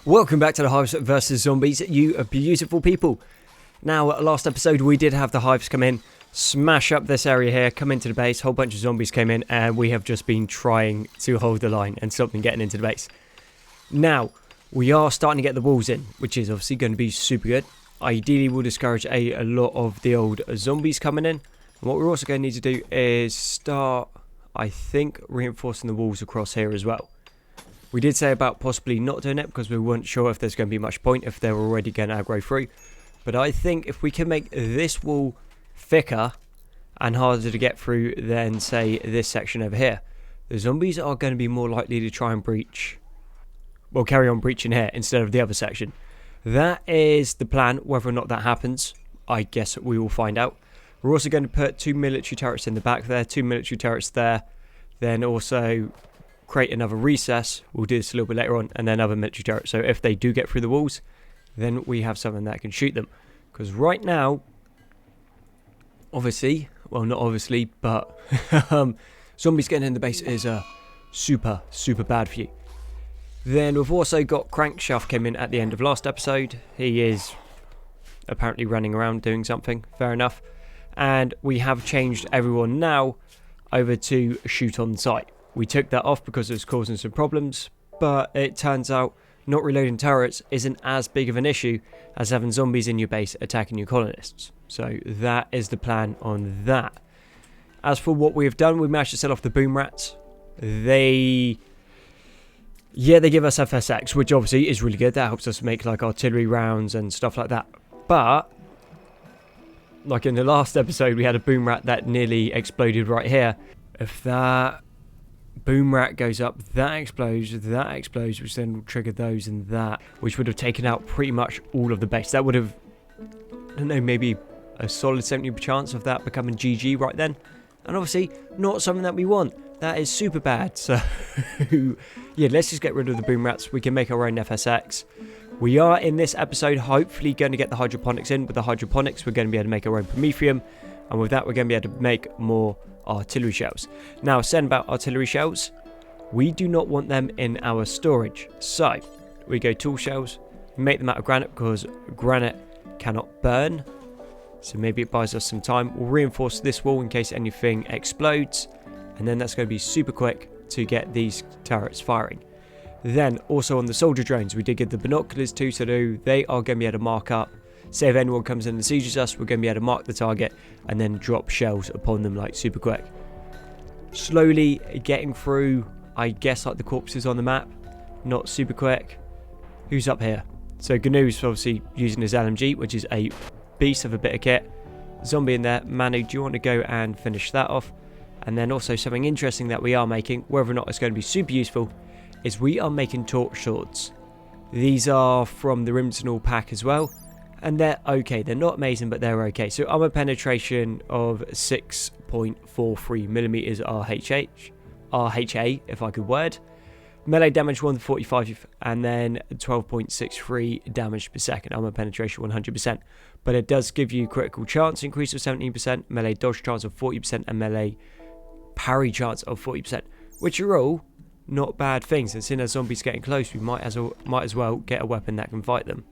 Welcome back to the Hives versus Zombies, you beautiful people. Now, last episode we did have the Hives come in, smash up this area here, come into the base, whole bunch of zombies came in, and we have just been trying to hold the line and stop them getting into the base. Now, we are starting to get the walls in, which is obviously going to be super good. Ideally, we'll discourage a lot of the old zombies coming in. And what we're also going to need to do is start, I think, reinforcing the walls across here as well. We did say about possibly not doing it because we weren't sure if there's going to be much point if they're already going to aggro through. But I think if we can make this wall thicker and harder to get through than, say, this section over here, the zombies are going to be more likely to try and breach, well, carry on breaching here instead of the other section. That is the plan. Whether or not that happens, I guess we will find out. We're also going to put 2 military turrets in the back there, 2 military turrets there, then also create another recess. We'll do this a little bit later on, and then another military turret. So if they do get through the walls, then we have something that can shoot them. Because right now, obviously, well, not obviously, but zombies getting in the base is super bad for you. Then we've also got Crankshaft came in at the end of last episode. He is apparently running around doing something, fair enough. And we have changed everyone now over to shoot on sight. We took that off because it was causing some problems, but it turns out not reloading turrets isn't as big of an issue as having zombies in your base attacking your colonists. So that is the plan on that. As for what we've done, we managed to set off the boom rats. They give us FSX, which obviously is really good. That helps us make like artillery rounds and stuff like that. But like in the last episode, we had a boom rat that nearly exploded right here. If that boom rat goes up, that explodes, which then will trigger those and that, which would have taken out pretty much all of the base. That would have, I don't know, maybe a solid 70% chance of that becoming GG right then. And obviously, not something that we want. That is super bad. So, yeah, let's just get rid of the boom rats. We can make our own FSX. We are, in this episode, hopefully going to get the hydroponics in. With the hydroponics, we're going to be able to make our own Prometheum. And with that, we're going to be able to make more artillery shells. Now, saying about artillery shells, we do not want them in our storage. So, we go tool shells, make them out of granite because granite cannot burn. So maybe it buys us some time. We'll reinforce this wall in case anything explodes. And then that's going to be super quick to get these turrets firing. Then, also on the soldier drones, we did get the binoculars too, so they are going to be able to mark up. Say if anyone comes in and sieges us, we're going to be able to mark the target and then drop shells upon them like super quick. Slowly getting through, I guess, like the corpses on the map. Not super quick. Who's up here? So GNU's obviously using his LMG, which is a beast of a bit of kit. Zombie in there. Manu, do you want to go and finish that off? And then also something interesting that we are making, whether or not it's going to be super useful, is we are making torch swords. These are from the Rimworld pack as well. And they're okay. They're not amazing, but they're okay. So armor penetration of 6.43mm RHA, if I could word. Melee damage 145, and then 12.63 damage per second. Armor penetration 100%. But it does give you critical chance increase of 17%, melee dodge chance of 40%, and melee parry chance of 40%. Which are all not bad things. And seeing as zombies getting close, we might as well get a weapon that can fight them.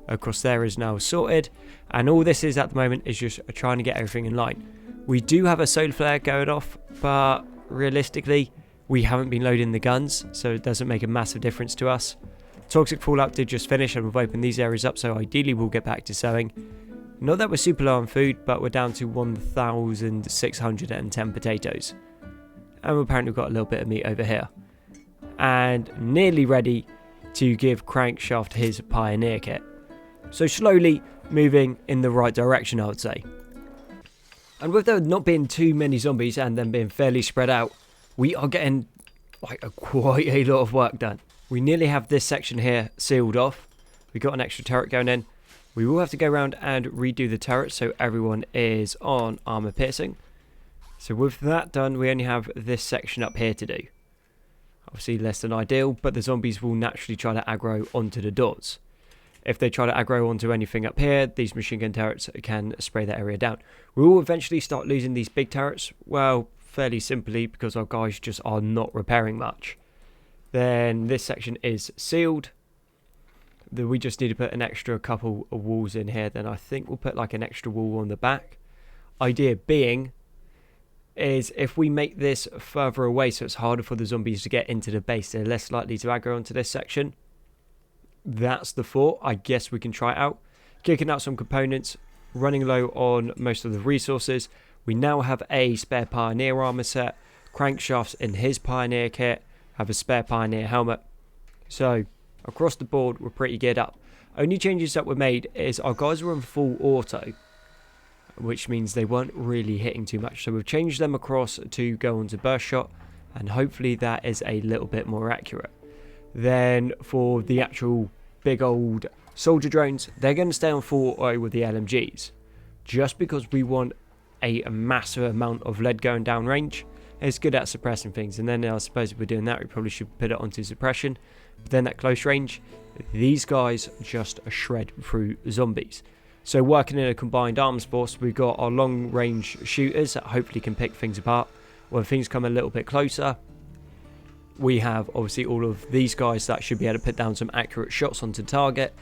Across there is now sorted, and all this is at the moment is just trying to get everything in line. We do have a solar flare going off, but realistically we haven't been loading the guns, so it doesn't make a massive difference to us. Toxic fallout did just finish, and we've opened these areas up, so ideally we'll get back to sowing. Not that we're super low on food, but we're down to 1,610 potatoes, and we've apparently got a little bit of meat over here, and nearly ready to give Crankshaft his pioneer kit. So slowly moving in the right direction, I would say. And with there not being too many zombies and them being fairly spread out, we are getting like quite a lot of work done. We nearly have this section here sealed off. We got an extra turret going in. We will have to go around and redo the turret so everyone is on armor piercing. So with that done, we only have this section up here to do. Obviously less than ideal, but the zombies will naturally try to aggro onto the doors. If they try to aggro onto anything up here, these machine gun turrets can spray that area down. We will eventually start losing these big turrets, well, fairly simply because our guys just are not repairing much. Then this section is sealed. We just need to put an extra couple of walls in here. Then I think we'll put like an extra wall on the back. Idea being is if we make this further away so it's harder for the zombies to get into the base, they're less likely to aggro onto this section. That's the thought. I guess we can try it out. Kicking out some components, running low on most of the resources. We now have a spare Pioneer armor set, crankshafts in his Pioneer kit, have a spare Pioneer helmet. So across the board we're pretty geared up. Only changes that were made is our guys were in full auto, which means they weren't really hitting too much. So we've changed them across to go onto burst shot, and hopefully that is a little bit more accurate. Then for the actual big old soldier drones, they're going to stay on full auto with the LMGs, just because we want a massive amount of lead going down range. It's good at suppressing things, and then I suppose if we're doing that we probably should put it onto suppression. But then at close range, these guys just shred through zombies. So working in a combined arms force, we've got our long range shooters that hopefully can pick things apart. When things come a little bit closer, we have obviously all of these guys that should be able to put down some accurate shots onto target.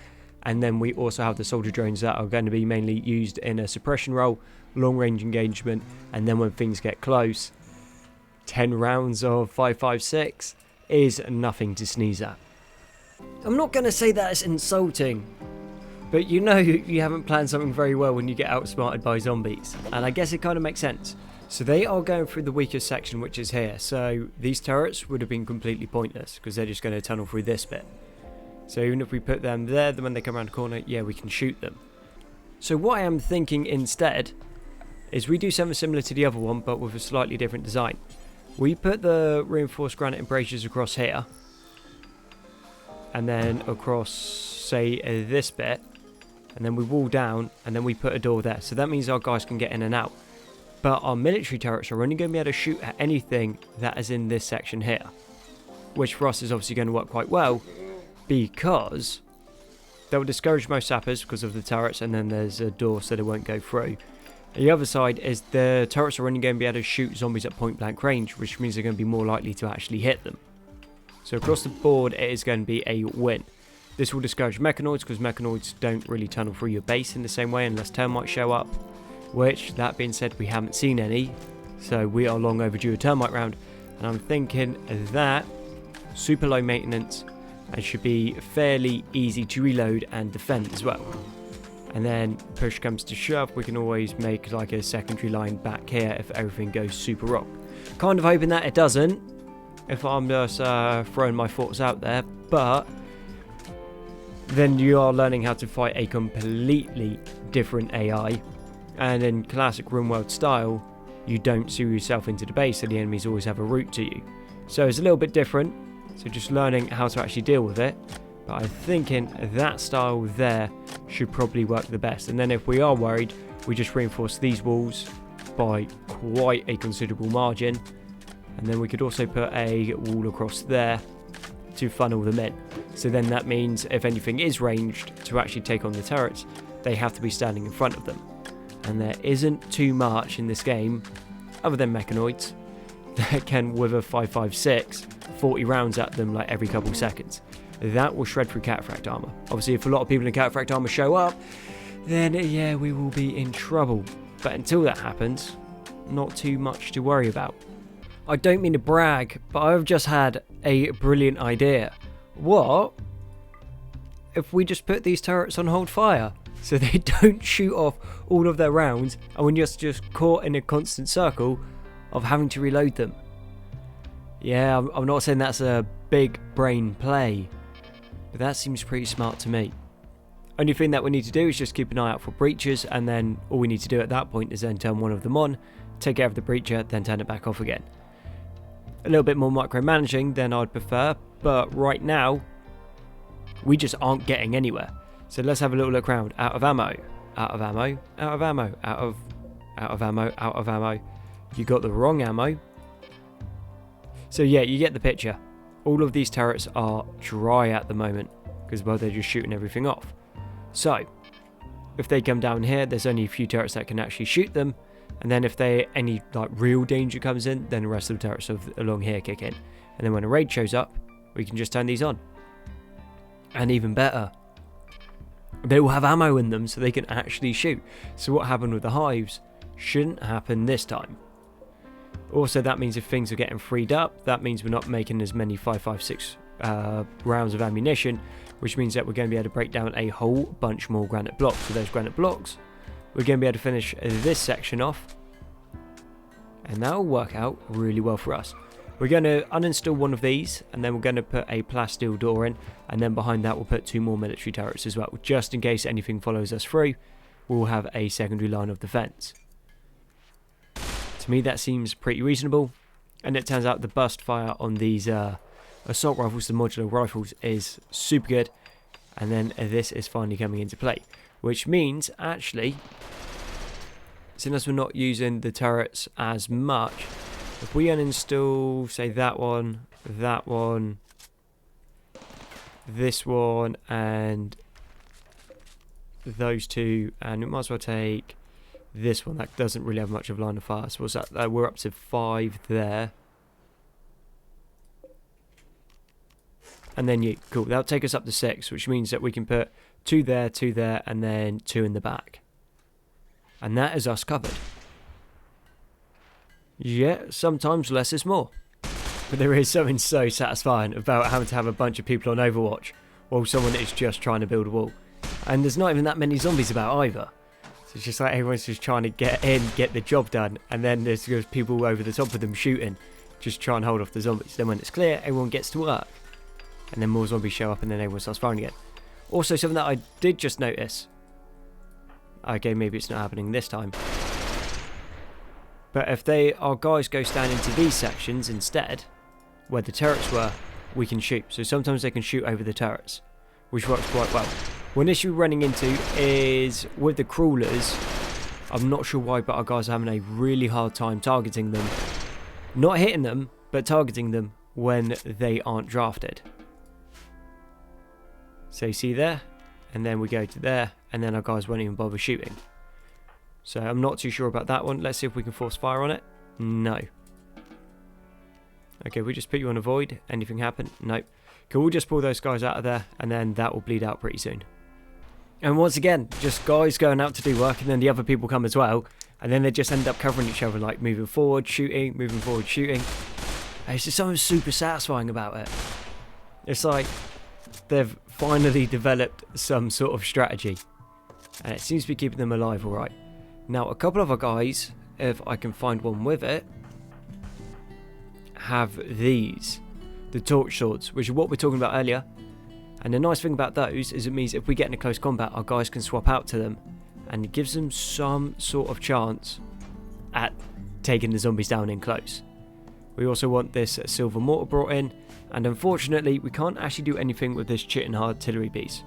And then we also have the soldier drones that are going to be mainly used in a suppression role, long range engagement, and then when things get close, 10 rounds of 5.56 is nothing to sneeze at. I'm not going to say that it's insulting, but you know you haven't planned something very well when you get outsmarted by zombies, and I guess it kind of makes sense. So they are going through the weakest section, which is here. So these turrets would have been completely pointless because they're just going to tunnel through this bit. So even if we put them there, then when they come around the corner, yeah, we can shoot them. So what I am thinking instead is we do something similar to the other one, but with a slightly different design. We put the reinforced granite embrasures across here, and then across, say, this bit, and then we wall down, and then we put a door there. So that means our guys can get in and out. But our military turrets are only going to be able to shoot at anything that is in this section here, which for us is obviously going to work quite well, because that will discourage most sappers because of the turrets, and then there's a door so they won't go through. The other side is the turrets are only going to be able to shoot zombies at point blank range, which means they're going to be more likely to actually hit them. So across the board it is going to be a win. This will discourage mechanoids because mechanoids don't really tunnel through your base in the same way unless termites show up, which, that being said, we haven't seen any, so we are long overdue a termite round. And I'm thinking that super low maintenance and should be fairly easy to reload and defend as well. And then push comes to shove, we can always make like a secondary line back here if everything goes super wrong. Kind of hoping that it doesn't, if I'm just throwing my thoughts out there, but then you are learning how to fight a completely different AI, and in classic Rimworld style, you don't see yourself into the base, so the enemies always have a route to you. So it's a little bit different, so just learning how to actually deal with it. But I'm thinking that style there should probably work the best. And then if we are worried, we just reinforce these walls by quite a considerable margin. And then we could also put a wall across there to funnel them in. So then that means if anything is ranged to actually take on the turrets, they have to be standing in front of them. And there isn't too much in this game, other than mechanoids, that can, with a 5.56, 40 rounds at them like every couple seconds. That will shred through cataphract armor. Obviously, if a lot of people in cataphract armor show up, then yeah, we will be in trouble. But until that happens, not too much to worry about. I don't mean to brag, but I've just had a brilliant idea. What if we just put these turrets on hold fire so they don't shoot off all of their rounds, and we're just caught in a constant circle of having to reload them? Yeah, I'm not saying that's a big brain play, but that seems pretty smart to me. Only thing that we need to do is just keep an eye out for breaches, and then all we need to do at that point is then turn one of them on, take care of the breacher, then turn it back off again. A little bit more micromanaging than I'd prefer, but right now we just aren't getting anywhere. So let's have a little look around. Out of ammo, out of ammo, out of ammo, out of ammo, out of ammo. You got the wrong ammo. So yeah, you get the picture. All of these turrets are dry at the moment because, well, they're just shooting everything off. So if they come down here, there's only a few turrets that can actually shoot them, and then if any like real danger comes in, then the rest of the turrets along here kick in, and then when a raid shows up, we can just turn these on. And even better, they will have ammo in them so they can actually shoot. So what happened with the Hives shouldn't happen this time. Also, that means if things are getting freed up, that means we're not making as many 5.56 rounds of ammunition, which means that we're going to be able to break down a whole bunch more granite blocks. With those granite blocks, we're going to be able to finish this section off, and that will work out really well for us. We're going to uninstall one of these, and then we're going to put a plasteel door in, and then behind that we'll put 2 more military turrets as well, just in case anything follows us through. We'll have a secondary line of defense. To me, that seems pretty reasonable, and it turns out the burst fire on these assault rifles, the modular rifles, is super good, and then this is finally coming into play, which means actually, since we're not using the turrets as much, if we uninstall, say, that one, this one, and those 2, and we might as well take this one, that doesn't really have much of line of fire. So what's that? We're up to 5 there. And then you, cool, that'll take us up to 6, which means that we can put 2 there, and then 2 in the back. And that is us covered. Yeah, sometimes less is more. But there is something so satisfying about having to have a bunch of people on Overwatch while someone is just trying to build a wall. And there's not even that many zombies about either. So it's just like everyone's just trying to get in, get the job done, and then there's people over the top of them shooting, just trying to hold off the zombies. Then when it's clear, everyone gets to work. And then more zombies show up, and then everyone starts firing again. Also, something that I did just notice. Okay, maybe it's not happening this time. But if our guys go stand into these sections instead, where the turrets were, we can shoot. So sometimes they can shoot over the turrets, which works quite well. One issue we're running into is with the crawlers. I'm not sure why, but our guys are having a really hard time targeting them. Not hitting them, but targeting them when they aren't drafted. So you see there, and then we go to there, and then our guys won't even bother shooting. So I'm not too sure about that one. Let's see if we can force fire on it. No. Okay, we just put you on avoid. Anything happen? Nope. Cool, we'll just pull those guys out of there, and then that will bleed out pretty soon. And once again, just guys going out to do work, and then the other people come as well, and then they just end up covering each other, like moving forward, shooting, moving forward, shooting. And it's just something super satisfying about it. It's like they've finally developed some sort of strategy, and it seems to be keeping them alive alright. Now, a couple of our guys, if I can find one with it, have these, the torch swords, which is what we were talking about earlier. And the nice thing about those is it means if we get into close combat, our guys can swap out to them, and it gives them some sort of chance at taking the zombies down in close. We also want this silver mortar brought in, and unfortunately we can't actually do anything with this chitin artillery piece.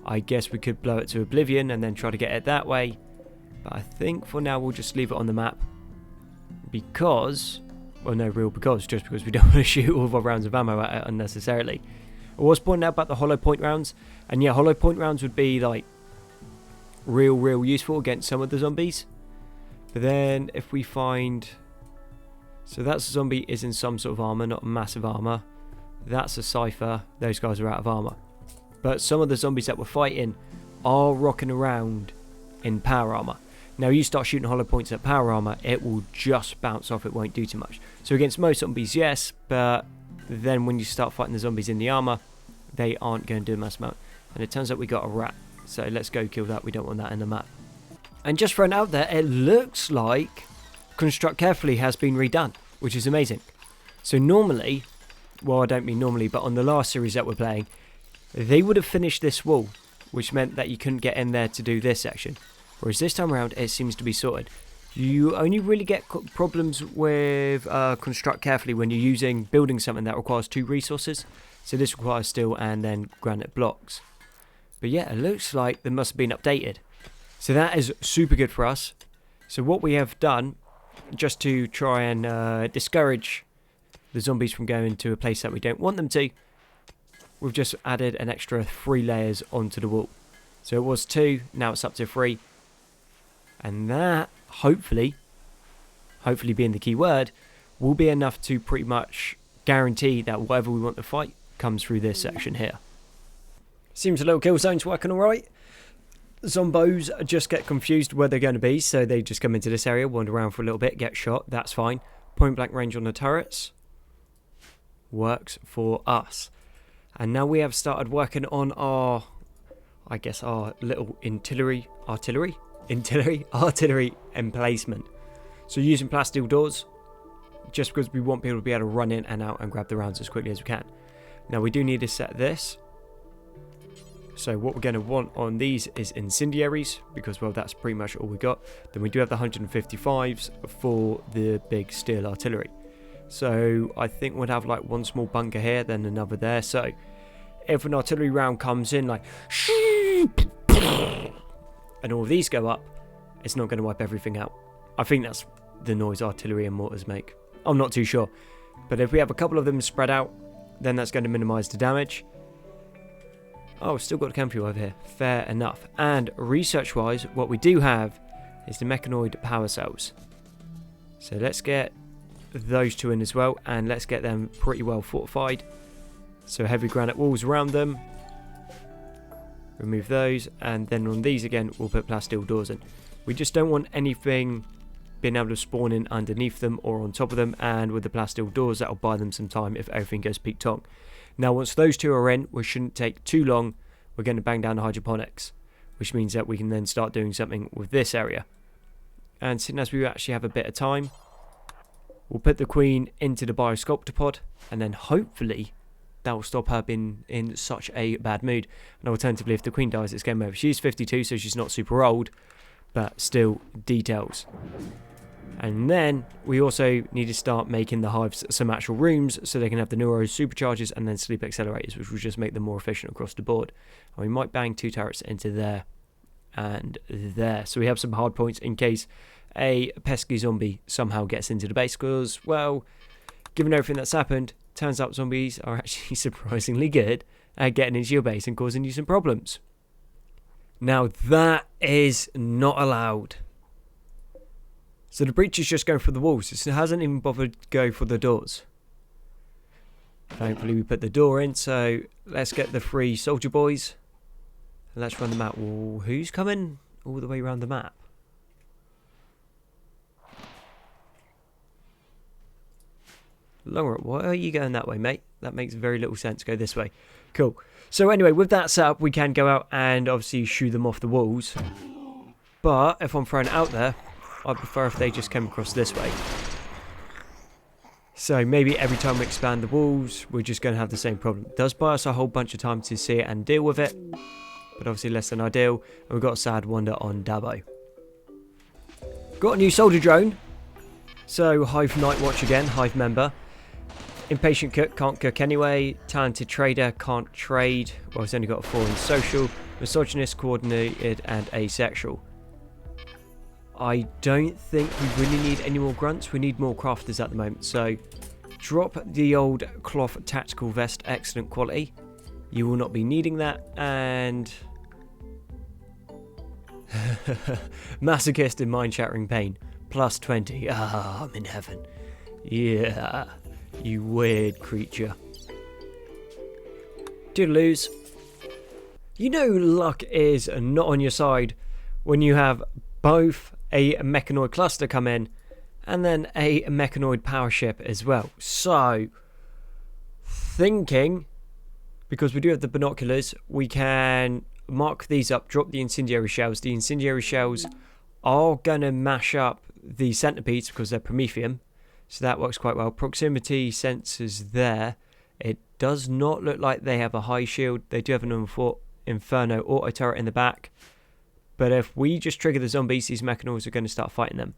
I guess we could blow it to oblivion and then try to get it that way, but I think for now we'll just leave it on the map because, well, no real because, just because we don't want to shoot all of our rounds of ammo at it unnecessarily. I was pointing out about the hollow point rounds, and yeah, hollow point rounds would be like real useful against some of the zombies. But then if we find, so that's a zombie is in some sort of armor, not massive armor. That's a cipher. Those guys are out of armor. But some of the zombies that we're fighting are rocking around in power armor. Now you start shooting hollow points at power armor, it will just bounce off, it won't do too much. So against most zombies, yes, but then when you start fighting the zombies in the armor, they aren't going to do a mass amount. And it turns out we got a rat, so let's go kill that. We don't want that in the map. And just thrown out there, it looks like Construct Carefully has been redone, which is amazing. So normally, well, I don't mean normally, but on the last series that we're playing, they would have finished this wall, which meant that you couldn't get in there to do this section. Whereas this time around, it seems to be sorted. You only really get problems with Construct Carefully when you're building something that requires 2 resources. So this requires steel and then granite blocks. But yeah, it looks like they must have been updated. So that is super good for us. So what we have done, just to try and discourage the zombies from going to a place that we don't want them to, we've just added an extra 3 layers onto the wall. So it was 2, now it's up to 3. And that, hopefully being the key word, will be enough to pretty much guarantee that whatever we want to fight comes through this section here. Seems the little kill zone's working alright. Zombos just get confused where they're going to be, so they just come into this area, wander around for a little bit, get shot. That's fine. Point blank range on the turrets works for us. And now we have started working on our, I guess, our little artillery emplacement. So using plasteel doors, just because we want people to be able to run in and out and grab the rounds as quickly as we can. Now we do need to set this. So what we're going to want on these is incendiaries, because, well, that's pretty much all we got. Then we do have the 155s for the big steel artillery. So I think we'd have like one small bunker here, then another there. So if an artillery round comes in like and all of these go up, it's not going to wipe everything out. I think that's the noise artillery and mortars make. I'm not too sure. But if we have a couple of them spread out, then that's going to minimise the damage. Oh, still got the chem fuel over here. Fair enough. And research-wise, what we do have is the mechanoid power cells. So let's get those two in as well, and let's get them pretty well fortified. So heavy granite walls around them. Remove those, and then on these again, we'll put plasteel doors in. We just don't want anything being able to spawn in underneath them or on top of them, and with the plasteel doors, that'll buy them some time if everything goes peak tong. Now once those two are in, we shouldn't take too long. We're going to bang down the hydroponics, which means that we can then start doing something with this area. And soon as we actually have a bit of time, we'll put the queen into the biosculptor pod, and then hopefully that will stop her being in such a bad mood. And alternatively, if the queen dies, it's game over. She's 52, so she's not super old, but still details. And then we also need to start making the hives some actual rooms, so they can have the neuro superchargers and then sleep accelerators, which will just make them more efficient across the board. And we might bang 2 turrets into there and there, so we have some hard points in case a pesky zombie somehow gets into the base, because, well, given everything that's happened, turns out zombies are actually surprisingly good at getting into your base and causing you some problems. Now that is not allowed. So the breach is just going for the walls. It hasn't even bothered to go for the doors. Thankfully we put the door in, so let's get the 3 soldier boys. And let's run them out. Well, who's coming all the way around the map? Longer, why are you going that way, mate? That makes very little sense. Go this way. Cool. So anyway, with that set up, we can go out and obviously shoo them off the walls. But if I'm throwing it out there, I'd prefer if they just came across this way. So maybe every time we expand the walls, we're just going to have the same problem. It does buy us a whole bunch of time to see it and deal with it, but obviously less than ideal. And we've got a sad wonder on Dabo. Got a new soldier drone. So Hive Night Watch again, Hive member. Impatient cook, can't cook anyway. Talented trader, can't trade. Well, it's only got a 4 in social. Misogynist, coordinated, and asexual. I don't think we really need any more grunts. We need more crafters at the moment. So drop the old cloth tactical vest, excellent quality. You will not be needing that. And masochist in mind-shattering pain, plus 20. Ah, I'm in heaven. Yeah, you weird creature. Doodaloos. You know luck is not on your side when you have both a mechanoid cluster come in and then a mechanoid power ship as well. So, thinking, because we do have the binoculars, we can mark these up, drop the incendiary shells. The incendiary shells are going to mash up the centipedes because they're promethium, so that works quite well. Proximity sensors there. It does not look like they have a high shield. They do have an Inferno auto turret in the back. But if we just trigger the zombies, these mechanoids are going to start fighting them.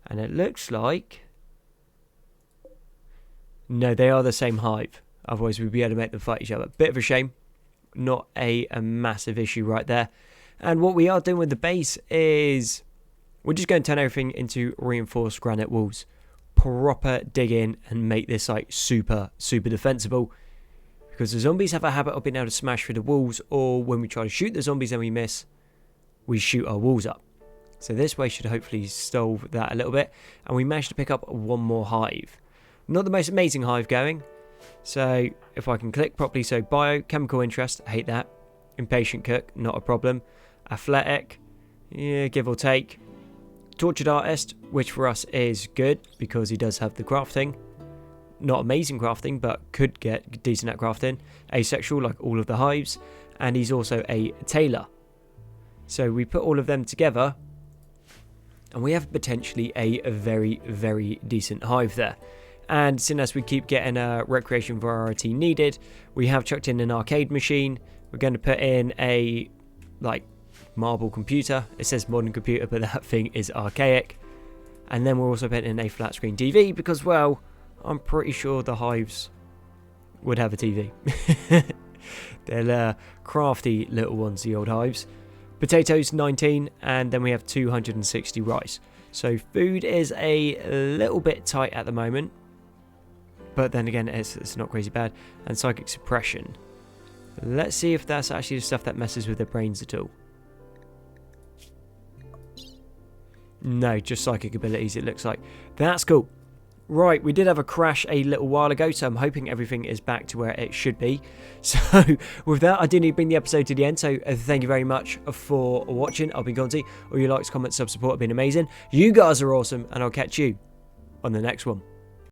And it looks like... no, they are the same hive. Otherwise, we'd be able to make them fight each other. Bit of a shame. Not a massive issue right there. And what we are doing with the base is... we're just going to turn everything into reinforced granite walls. Proper dig in and make this like super defensible. Because the zombies have a habit of being able to smash through the walls. Or when we try to shoot the zombies and we miss... we shoot our walls up. So this way should hopefully solve that a little bit. And we managed to pick up one more hive. Not the most amazing hive going. So if I can click properly, so biochemical interest, I hate that. Impatient cook, not a problem. athletic, yeah, give or take. Tortured artist, which for us is good because he does have the crafting. Not amazing crafting, but could get decent at crafting. Asexual, like all of the hives. And he's also a tailor. So we put all of them together, and we have potentially a very, very decent hive there. And since as we keep getting a recreation variety needed, we have chucked in an arcade machine. We're going to put in a, like, marble computer. It says modern computer, but that thing is archaic. And then we're also putting in a flat screen TV because, well, I'm pretty sure the hives would have a TV. They're crafty little ones, the old hives. Potatoes 19, and then we have 260 rice. So food is a little bit tight at the moment, but then again, it's not crazy bad. And psychic suppression. Let's see if that's actually the stuff that messes with their brains at all. No, just psychic abilities, it looks like. That's cool. Right, we did have a crash a little while ago, so I'm hoping everything is back to where it should be. So, with that, I do need to bring the episode to the end, so thank you very much for watching. I've been Gonzi. All your likes, comments, sub support have been amazing. You guys are awesome, and I'll catch you on the next one.